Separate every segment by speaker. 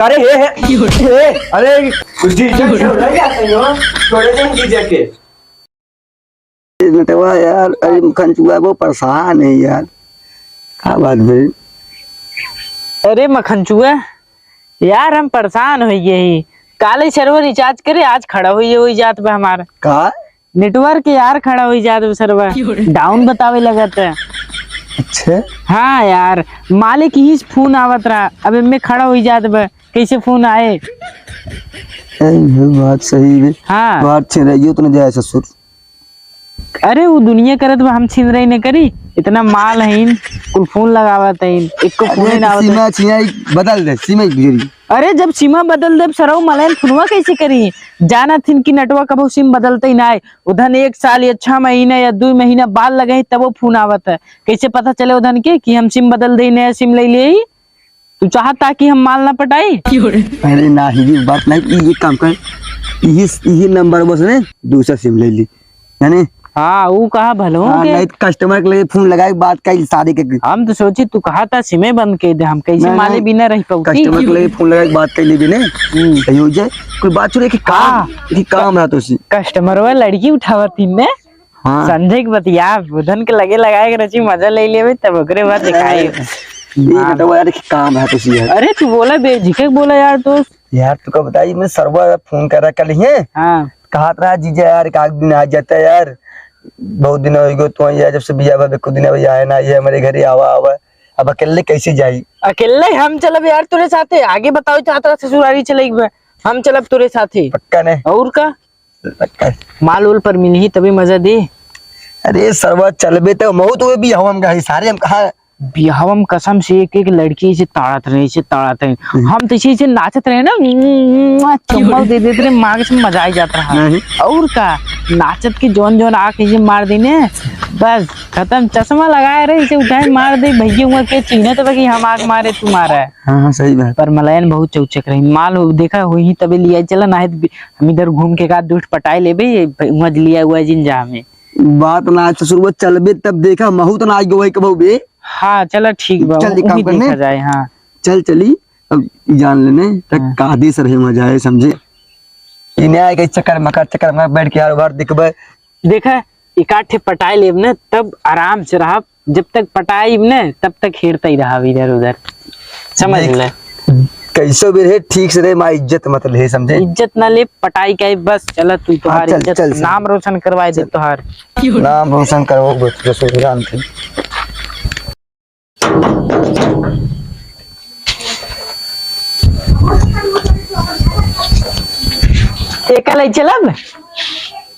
Speaker 1: अरे हे अरे कुछ थोड़े दिन डीजे के
Speaker 2: नटवा यार, अरे कंचुआ वो परेशान है यार। क्या बात भाई?
Speaker 3: अरे मखनचुआ यार, हम परेशान हो गए। काले सर्वर रिचार्ज करे, आज खड़ा हुई जात बा हमारा
Speaker 2: का
Speaker 3: नेटवर्क यार, खड़ा हुई जात बा सर्वर डाउन बतावे लगत है।
Speaker 2: अच्छा
Speaker 3: हाँ यार, मालिक ही फोन आवत रहा, अब मैं खड़ा हुई जात बा, कैसे फोन आए?
Speaker 2: बात सही है।
Speaker 3: हाँ
Speaker 2: बात छीन रही हो तो न जाए ससुर।
Speaker 3: अरे वो दुनिया करत बा, हम छीन रही न करी। इतना माल है इन कुल फोन लगावत है, एक को फोन ना आवत है।
Speaker 2: सीमा छिया बदल दे, सीमा गिरी।
Speaker 3: अरे जब सीमा बदल दे सरऊ मलैन फोनवा कैसे करी? जाना थिन की नटवा कबो सिम बदलते ही ना है। उधर 1 साल या 6 महीना या 2 महीना बाद लगे तब वो फोन आवत है। कैसे पता चले उधर के कि हम सिम बदल दे, नया सिम ले लिए? तू चाहता कि हम माल ना पटाई?
Speaker 2: अरे ना ही बात नहीं, ये काम कर, ये नंबर बस ने दूसरा सिम ले ली यानी।
Speaker 3: हाँ वो कहा भलो के
Speaker 2: नहीं कस्टमर के लिए फोन लगाए बात का शादी के।
Speaker 3: हम तो सोची तू कहा था सिमे बंद कर दे, हम कैसे माले बिना रह पाऊंगी।
Speaker 2: कस्टमर के लिए फोन लगाए बात कर ली भी ने सही हो जाए। कोई बात छोड़े कि काम रहा तो सी
Speaker 3: कस्टमर वा लड़की उठावती ने।
Speaker 2: हाँ
Speaker 3: संजय के बतिया बुधन के लगे लगाए रची मजा ले लेवे तब ओकरे बाद दिखाए।
Speaker 2: ये तो यार काम है तो सी यार।
Speaker 3: अरे तू बोला बेझिझक बोला यार दोस्त।
Speaker 2: यार तू का बताई, मैं सर्वर फोन कर रहा कल ही।
Speaker 3: हाँ
Speaker 2: कहा था जीजा यार एक आध दिन आ जाता है यार, बहुत दिन हो गए तो यार, जब से बिया भाभी खुद दिन आया ना, ये हमारे घर ही आवा आवा। अब अकेले कैसे जाई?
Speaker 3: अकेले हम चलब यार तुरे साथे। आगे बताओ चाहता ससुरारी चलेगी, हम चलब तुरे साथे।
Speaker 2: पक्का ने?
Speaker 3: और का
Speaker 2: पक्का।
Speaker 3: माल उल पर मिल ही तभी मजा दे।
Speaker 2: अरे सर्वर चलबे तो बहुत हुए भी हम का सारे हम कहा
Speaker 3: बिहावम कसम से एक लड़की से ताड़त रहे हम तो इसी से नाचत रहे ना, चुम्मा दे देते रहे, मांग से मजा आ जाता है। और का नाचत के जोन आके ये मार देने, बस खत्म। चश्मा लगाए रहे इसे उठाए मार दे भैया हुआ के चीने तो बाकी हम आग मारे तू मारा है।
Speaker 2: हाँ सही बात।
Speaker 3: पर मलयन बहुत चौचक रही। माल देखा हुई तभी लिया चला ना, हम इधर घूम के का दूठ पटाए ले भाई लिया हुआ जिंजा में।
Speaker 2: बात ना ससुर चलबे तब देखा महू तो ना गई कबू बे।
Speaker 3: हाँ चला ठीक बा,
Speaker 2: चल काम करने
Speaker 3: देखा जाए। हाँ
Speaker 2: चल चली अब जान लेने तक कादी से रहे मजा है समझे। इन्हें आए चक्कर मकर बैठ के यार बार दिखबे।
Speaker 3: देखा इकाठे पटाए लेब न तब आराम से रहा, जब तक पटाई न तब तक हेरता ही रहा इधर उधर, समझ ले।
Speaker 2: कैसे भी रहे ठीक से रहे, माँ इज्जत मत ले समझे।
Speaker 3: इज्जत ना ले पटाई का बस। चला तू तुम्हारी
Speaker 2: चल,
Speaker 3: इज्जत
Speaker 2: चल,
Speaker 3: नाम रोशन करवाए दे तुहार।
Speaker 2: नाम रोशन करो ससुराल थे।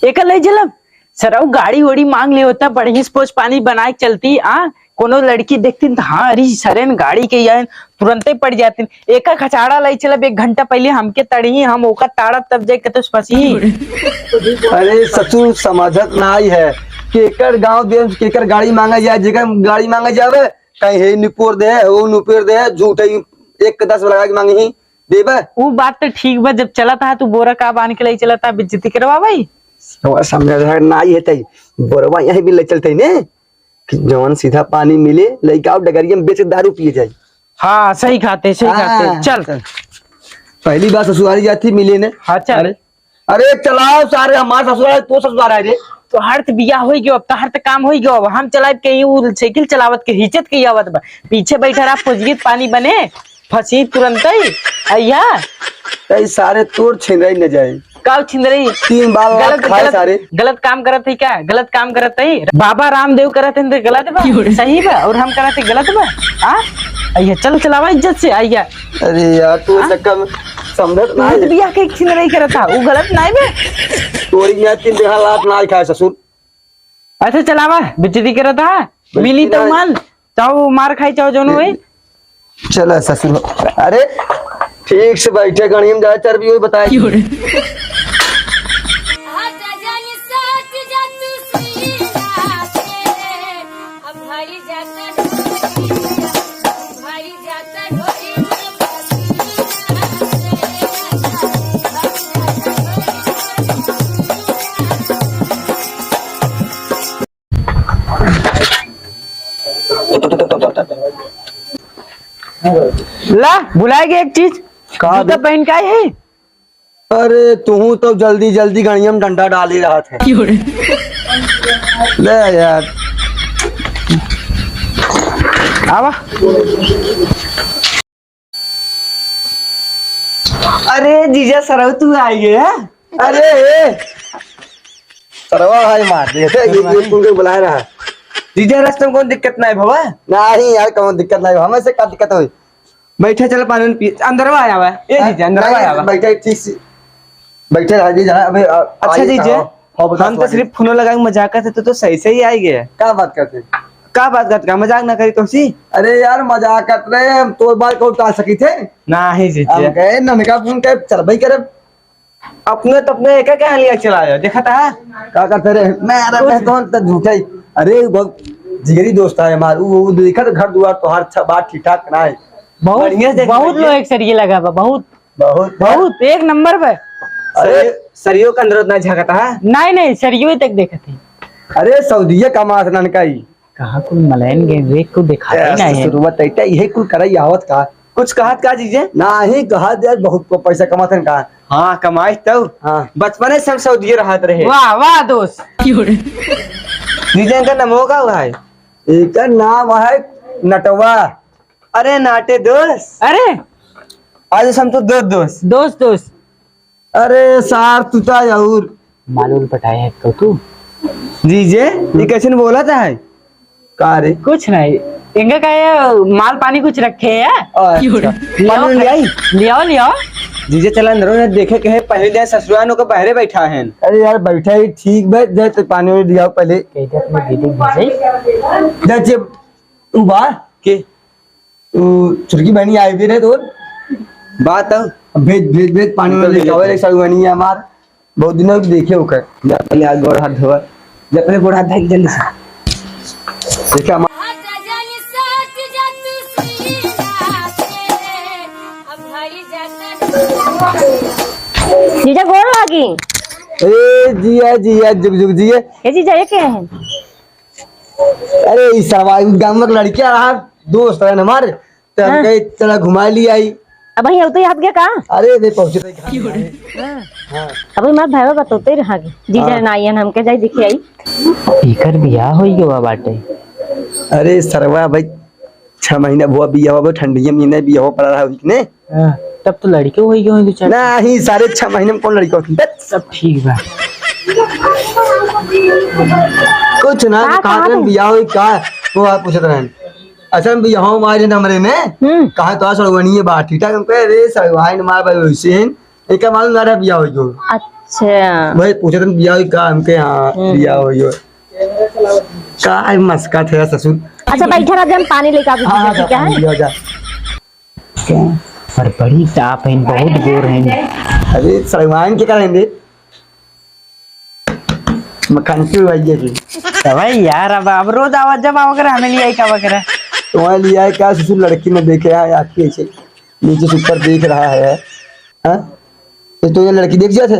Speaker 3: एकल चलब सराउ गाड़ी वोड़ी मांग ले होता, बढ़िया पोछ पानी बना के चलती। कोनो लड़की देखती तो हाँ अरे सरेन गाड़ी के यार तुरंत ही पड़ जाती। एक खचाड़ा लाई चलब 1 घंटा पहले हमके तड़ी, हम ओका ताड़ा तब जाके तो फंसी।
Speaker 2: अरे ससुर समझत ना ही है केकर गांव देश केकर गाड़ी मांगा जाए, जेकर गाड़ी मांगा जावे कहीं हे निपुर दे वो नुपुर दे झूठे 1-10 लगा के मांगी देबे।
Speaker 3: वो बात तो ठीक बा, जब चला था तू बोरा का बांध के ले चला था बेइज्जती करवा भाई।
Speaker 2: समझ ना ही है बोरवा यहीं भी ले चलते ने कि जवन सीधा पानी मिले लइका डगरिया में बेच के दारू पिए जाए।
Speaker 3: हाँ सही खाते चल।
Speaker 2: पहली बार ससुराली जाती मिले ने।
Speaker 3: हाँ चल।
Speaker 2: अरे चलाओ सारे हमारे ससुराल तो ससुराल है रे।
Speaker 3: तो हर बिया हो गयो, अब तो हर काम हो गयो। अब हम चलाए कहीं वो साइकिल चलावत के हिचत के आवत बा, पीछे बैठा रहा पुजगित पानी बने फंसी तुरंत ही अय्या।
Speaker 2: कई सारे तोड़ छिंदराई न जाए
Speaker 3: काल छिंदरी
Speaker 2: 3 बार खाए सारे।
Speaker 3: गलत काम करत है क्या? गलत काम करत है बाबा रामदेव करत है तो गलत बा, सही बा? और हम करत है गलत बा। अय्या चल चलावा इज्जत से अय्या।
Speaker 2: अरे यार तू चक्कर में समझत ना है।
Speaker 3: बिया के छिंदराई करत था वो गलत नहीं बे।
Speaker 2: तोरी में 3 देहा लात ना खाए ससुर।
Speaker 3: अच्छा चलावा बेइज्जती करत था, मिली तो मान चाहो मार खाई चाहो जोनो है।
Speaker 2: चला ससुर। अरे ठीक से बैठे गणियम जा चर भी वही बताए।
Speaker 3: ला भुलाएगी एक चीज,
Speaker 2: कहा
Speaker 3: जूता पहन के आए है।
Speaker 2: अरे तू तो जल्दी जल्दी गणियम डंडा डाल ही रहा था। ले यार
Speaker 3: आवा।
Speaker 1: अरे जीजा सरव तू आई गया।
Speaker 2: अरे सरवा भाई मार दिए थे ये तुमको बुला रहा है।
Speaker 1: जीजा रास्ते में कौन दिक्कत नहीं भवा।
Speaker 2: नहीं यार कौन दिक्कत नहीं हमें से क्या दिक्कत हुई।
Speaker 1: बैठे चल पानी पी अंदर आया हुआ है। ए जीजा अंदर आया हुआ।
Speaker 2: बैठे ठीक से बैठे रह जी जरा अबे
Speaker 1: अच्छा जीजा हम तो सिर्फ फोन लगा के मजाक करते तो सही सही आई गए।
Speaker 2: क्या बात करते
Speaker 1: का बात करते का मजाक ना करी तो सी।
Speaker 2: अरे यार मजाक कर रहे हैं हम तो बात को टाल सकी थे।
Speaker 1: नहीं
Speaker 2: हम
Speaker 1: जीजा
Speaker 2: कहे ननका फोन के चल भाई करे
Speaker 1: अपने तो अपने एक क्या लिया चलाया देखा था।
Speaker 2: क्या करते रहे मैं यार मैं तो झूठा ही। अरे बहुत जिगरी दोस्त है हमारा वो देखा तो घर दुआर तो हर अच्छा बात ठीक ठाक ना है।
Speaker 3: बहुत
Speaker 1: बढ़िया देख
Speaker 3: बहुत
Speaker 1: लीजिए।
Speaker 3: लोग एक सरिये लगा बा, बहुत
Speaker 2: बहुत
Speaker 3: बहुत एक नंबर पे।
Speaker 2: अरे
Speaker 1: सरियों का अंदर उतना झकता है।
Speaker 3: नहीं नहीं सरिये तक देखे थे।
Speaker 2: अरे सऊदीया कमा ननका ही
Speaker 3: कहा कुल मलैन के देख को दिखाते नहीं है।
Speaker 2: शुरुआत ऐटा यही कुल करई आवत का
Speaker 1: कुछ कहत का जीजे।
Speaker 2: नहीं कहा यार बहुत को पैसा कमाते का।
Speaker 1: हाँ कमाई तो
Speaker 2: हाँ
Speaker 1: बचपने से हम सऊदी रहत रहे।
Speaker 3: वाह वाह दोस्त।
Speaker 1: जीजे का नाम होगा हुआ है।
Speaker 2: एक नाम है नटवा।
Speaker 1: अरे नाटे दोस्त
Speaker 3: अरे
Speaker 1: आज हम तो दो दोस्त।
Speaker 3: दोस्त दोस्त
Speaker 2: अरे सार तुता जरूर
Speaker 3: मालूल पटाए है तो तू
Speaker 1: जीजे ये कैसे बोला था है।
Speaker 2: का रे
Speaker 3: कुछ नहीं इनका क्या है, माल पानी कुछ रखे है।
Speaker 1: मालूम ले आई।
Speaker 3: लियाओ लियाओ।
Speaker 1: जीजे चला अंदर ने देखे के है पहले दिन ससुराल को बाहरे बैठा है।
Speaker 2: अरे यार बैठा ही ठीक बैठ जाए तो पानी वानी दिया पहले
Speaker 3: कहते अपने दीदी भेजे
Speaker 2: जब तू बाहर
Speaker 1: के
Speaker 2: तू छुटकी बहनी आई भी रहे तो
Speaker 1: बात
Speaker 2: भेज भेज भेज पानी में लेके एक साल बहनी है हमार बहुत दिनों से देखे हो कर
Speaker 1: जा पहले हाथ गोड़ हाथ धोआ। जा पहले गोड़ हाथ धो जल्दी से।
Speaker 2: देखा हमार
Speaker 4: जीजा गोड़ लागी।
Speaker 2: ए जिया जिया जुग जुग जिया।
Speaker 4: ये जीजा ये क्या है?
Speaker 2: अरे इस सवाई गांव में लड़कियां रहा दोस्त है हमारे तो हम कहे चला घुमा ली आई।
Speaker 4: अब वही तो याद गया कहाँ?
Speaker 2: अरे वे पहुंचे थे हाँ
Speaker 4: अब मार भाई बतोते रहा जीजा ना आइयन हमके जाई दिखी आई।
Speaker 3: इकर बियाह होई गवा बाटे।
Speaker 2: अरे सरवा भाई 6 महीना बुआ बिया हुआ ठंडी महीने बिया पड़ा रहा उसने।
Speaker 3: तब तो लड़के होई गए दो चार।
Speaker 2: नहीं 6.5 महीने में कौन लड़का होती है
Speaker 3: सब ठीक बा।
Speaker 2: कुछ ना कहा बिया हुई का वो आप पूछते रहे। अच्छा बिया हो मारे नमरे में कहा तो सड़वनी है बात ठीक हम कह रे सड़वाई मार भाई वैसे एक मालूम ना रहा बिया हुई जो।
Speaker 4: अच्छा
Speaker 2: भाई पूछे तुम बिया हुई का हमके हाँ बिया हुई हो का मस्का थे ससुर।
Speaker 4: अच्छा बैठा रहा हम पानी लेकर आते
Speaker 2: हाँ
Speaker 4: ठीक है।
Speaker 3: पर बड़ी ताप है बहुत गोर है।
Speaker 2: अरे सलमान के करेंगे मकान की भाई जी
Speaker 3: भाई यार अब रोज आवाज जब वगैरह हमें लिया क्या वगैरह
Speaker 2: तुम्हारे लिया है क्या ससुर लड़की ने देखे है आपके ऐसे नीचे से ऊपर देख रहा है हाँ तो ये लड़की देख जाते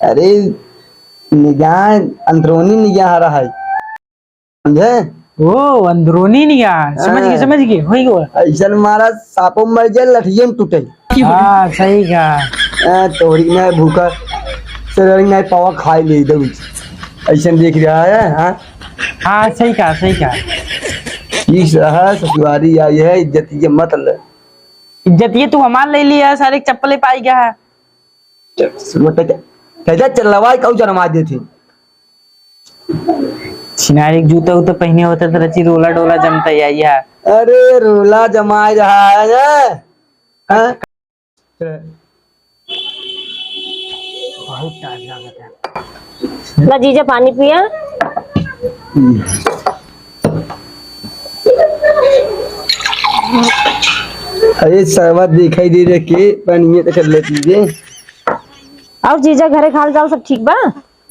Speaker 2: अरे निगाह अंदरूनी निगाह आ रहा है समझे।
Speaker 3: ओ अंदरूनी निगाह समझ गए होई गवा।
Speaker 2: ऐसा मारा सांपों मर जाए लठियों में टूटे।
Speaker 3: हाँ सही कहा।
Speaker 2: तोरी ना भूखा शरीर ना पावा खाई ले दो ऐसा देख रहा है हाँ।
Speaker 3: हाँ सही कहा।
Speaker 2: इस रहा ससुरारी आई है इज्जत ये मत ले।
Speaker 3: इज्जत ये तू हमार ले लिया सारे चप्पलें पाई गया है।
Speaker 2: कैसा चलवाई कऊ जरमा देती
Speaker 3: छिनार एक जूता उता पहने होता तो रची रोला डोला जमता है।
Speaker 2: अरे रोला जमा रहा है ना हाँ?
Speaker 3: बहुत टाइम लगता है।
Speaker 4: ला जीजा पानी पिया।
Speaker 2: अरे सरवा दिखाई दे रहे के पानी तो कर लेती है।
Speaker 4: और जीजा घरे खाल जाल सब ठीक बा?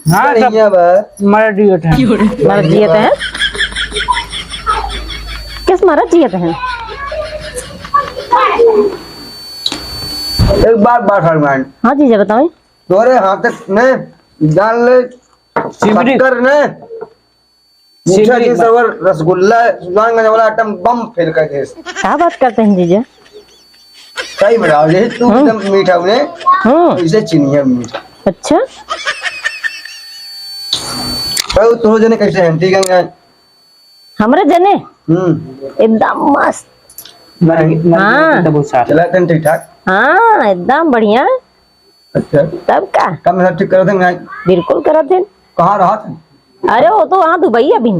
Speaker 3: हाँ सब
Speaker 2: बढ़िया बा
Speaker 3: मर डियोट है।
Speaker 4: मरद जियत हैं? किस मरद जियत हैं?
Speaker 2: एक बात सलमान
Speaker 4: हाँ जीजा बताओ।
Speaker 2: तोरे हाथ ने जान ले
Speaker 3: सिमरी।
Speaker 2: कर ने मीठा की सवर रसगुल्ला सुल्तानगंज वाला आइटम बम फेल कर दे।
Speaker 4: क्या बात करते हैं जीजा?
Speaker 2: सही बड़ा रे तू एकदम मीठा उन्हें इसे चीनी है मीठा।
Speaker 4: अच्छा
Speaker 2: तो तो जने कैसे हैं ठीक है?
Speaker 4: हमरे जने एकदम मस्त। हाँ
Speaker 2: चला तन ठीक ठाक।
Speaker 4: हाँ एकदम बढ़िया।
Speaker 2: अच्छा
Speaker 4: तब का
Speaker 2: कम सब ठीक करो थे ना?
Speaker 4: बिल्कुल करा थे।
Speaker 2: कहाँ रहा था?
Speaker 4: अरे वो तो वहाँ दुबई अभी।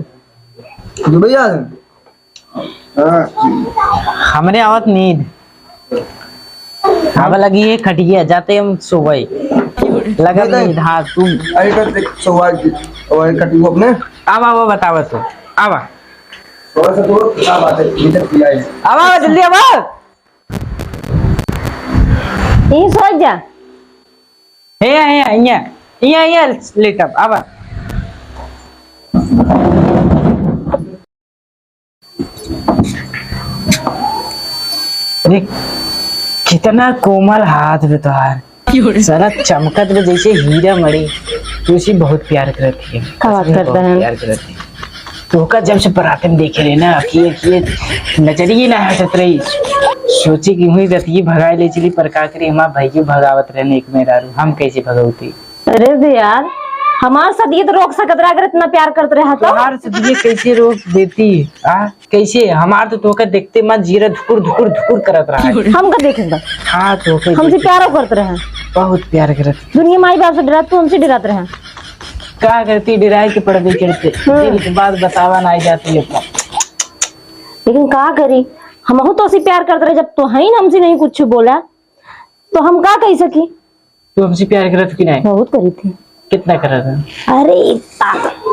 Speaker 2: दुबई आ
Speaker 3: हमरे आवत नींद अब लगी है खटिया जाते हम सुबह लगा नींद। हाँ तुम
Speaker 2: अरे कर देख सवाल और कटी अपने
Speaker 3: अब बतावा तो अब
Speaker 2: थोड़ा सा तो क्या बात है भीतर किया है।
Speaker 3: अब जल्दी अब
Speaker 4: यही सोच जा।
Speaker 3: ये लेट अब देख कितना कोमल हाथ में तुहार सारा चमकत में जैसे हीरा मणि। तू इसी बहुत प्यार करती है।
Speaker 4: क्या बात करता है?
Speaker 3: प्यार करती है तो का जब से पराठे में देखे रहे ना अखिए नजरिए ना हटत रही। सोची कि हुई रतिये भगाए ले चली पर का करी हमार भाई के भगावत रहने एक में दारू हम कैसे भगवती।
Speaker 4: अरे दे यार हमारे साथ ये तो रोक सकत रहा अगर इतना प्यार करते रहा तो।
Speaker 3: तोहार से ये कैसे रोक देती कैसे हमार तो तोका देखते मत जीरा धुकुर धुकुर धुकुर करत रहा है।
Speaker 4: हम का देखे बस
Speaker 3: हाँ तो
Speaker 4: हमसे प्यार करते रहे।
Speaker 3: बहुत प्यार करती।
Speaker 4: दुनिया माई बाप से डरा तू हमसे डराते रहे।
Speaker 3: क्या करती डराए के पढ़ते चढ़ते दिल की बात बतावा ना आई जाती है।
Speaker 4: लेकिन क्या करी हम तो उसे प्यार करते रहे। जब तो है ही हमसे नहीं कुछ बोला तो हम क्या कह सकी।
Speaker 3: तू हमसे प्यार करत कि नहीं?
Speaker 4: बहुत करी थी।
Speaker 3: कितना करा था?
Speaker 4: अरे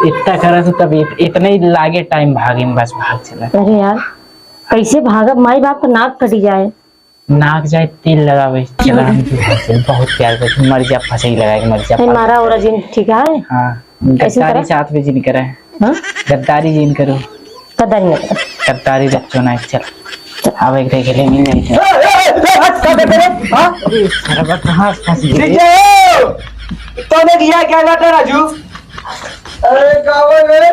Speaker 4: इतना
Speaker 3: करा था तब इतना ही लागे टाइम भागे में बस भाग चला।
Speaker 4: अरे यार कैसे भागब माई बाप का नाक कटी जाए
Speaker 3: नाक जाए तेल लगावे चला हम बहुत प्यार करते मर जा फंसे लगाए मर जा
Speaker 4: मारा और जिन ठीक है।
Speaker 3: हाँ गद्दारी साथ में जिन करे गद्दारी जिन करो गद्दारी रखो ना चल अब एक के लिए मिल जाए।
Speaker 1: तूने किया क्या करता राजू?
Speaker 2: अरे गाँव में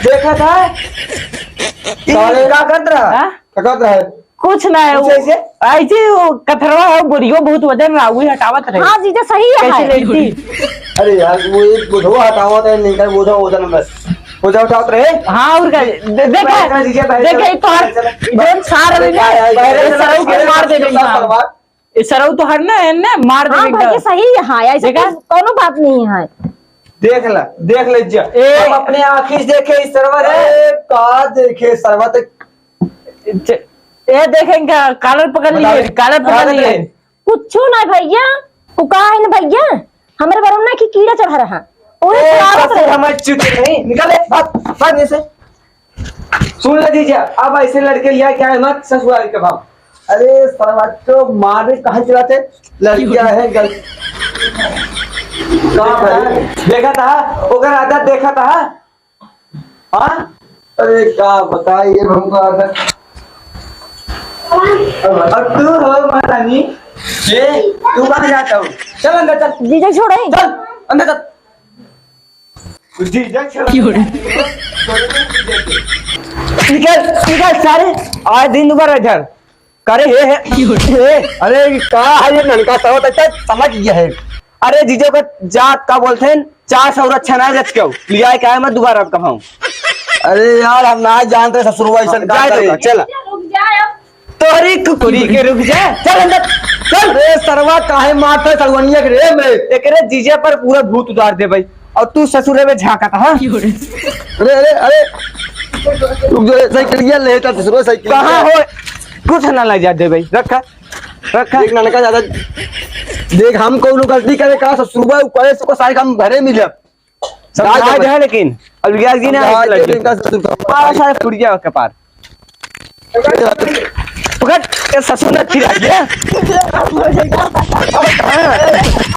Speaker 1: देखा था
Speaker 2: साले क्या कर रहा है?
Speaker 3: कुछ ना है ऐसे वो कथरवा है गोरियो बहुत वजन राहु हटावत रहे।
Speaker 4: हाँ जीजा सही है।
Speaker 3: कैसे लेती?
Speaker 2: अरे यार वो एक बुधो हटावा था नहीं कर बोझा वजन बस बोझा उठावत रहे।
Speaker 3: हाँ और देखा तो सारा मार दे सरऊ तो हर ना मार दे।
Speaker 4: हाँ भाई सही है। हाँ ऐसे कोनो बात नहीं है।
Speaker 1: देख ले हम अपने आँखी से देखे इस सरवर है
Speaker 2: का देखे सरवत
Speaker 3: ये देखेंगे कॉलर पकड़ लिए
Speaker 4: कुछ ना भैया वो कहा है ना भैया हमारे बारे में की कीड़ा चढ़ा रहा।
Speaker 1: निकले से सुन ले दीजिए अब ऐसे लड़के लिया क्या है मत ससुराल के भाव।
Speaker 2: अरे सरवत तो मारे कहाँ चलाते लड़कियां है
Speaker 1: देखा था ओकर आदत देखा था। हाँ
Speaker 2: अरे क्या बताइए हमको आदत।
Speaker 1: अब तू हो महारानी ये तू कहाँ जाता हो? चल अंदर चल
Speaker 4: जीजा छोड़े
Speaker 1: चल अंदर चल जीजा निकल सारे आज दिन दोबारा इधर करे हे
Speaker 2: अरे कहा है ये लड़का सब अच्छा समझ गया है।
Speaker 1: अरे जीजो का जात का बोलते हैं 400 अच्छा ना जच क्यों लिया क्या है मैं दोबारा अब कमाऊं।
Speaker 2: अरे यार हम ना जानते ससुरवा
Speaker 1: चल तोरी कुकुरी के रुक जा चल अंदर चल।
Speaker 2: अरे सरवा काहे मारते सलवनिया के रे में
Speaker 1: एकरे जीजे पर पूरा भूत उतार दे भाई और तू ससुरे में झांका था। हाँ
Speaker 2: अरे अरे अरे रुक जो साइकिल लेता ससुरवा साइकिल
Speaker 1: कहाँ हो कुछ ना लग जा दे भाई रखा
Speaker 2: देख लड़का ज्यादा देख हम कोनो गलती करे का ससुरवा करे सको सारे काम घरे मिले
Speaker 1: समझा है लेकिन अब गया जी ना सारे टूट गया कपार पकड़ ससुर ने फिर आ गया।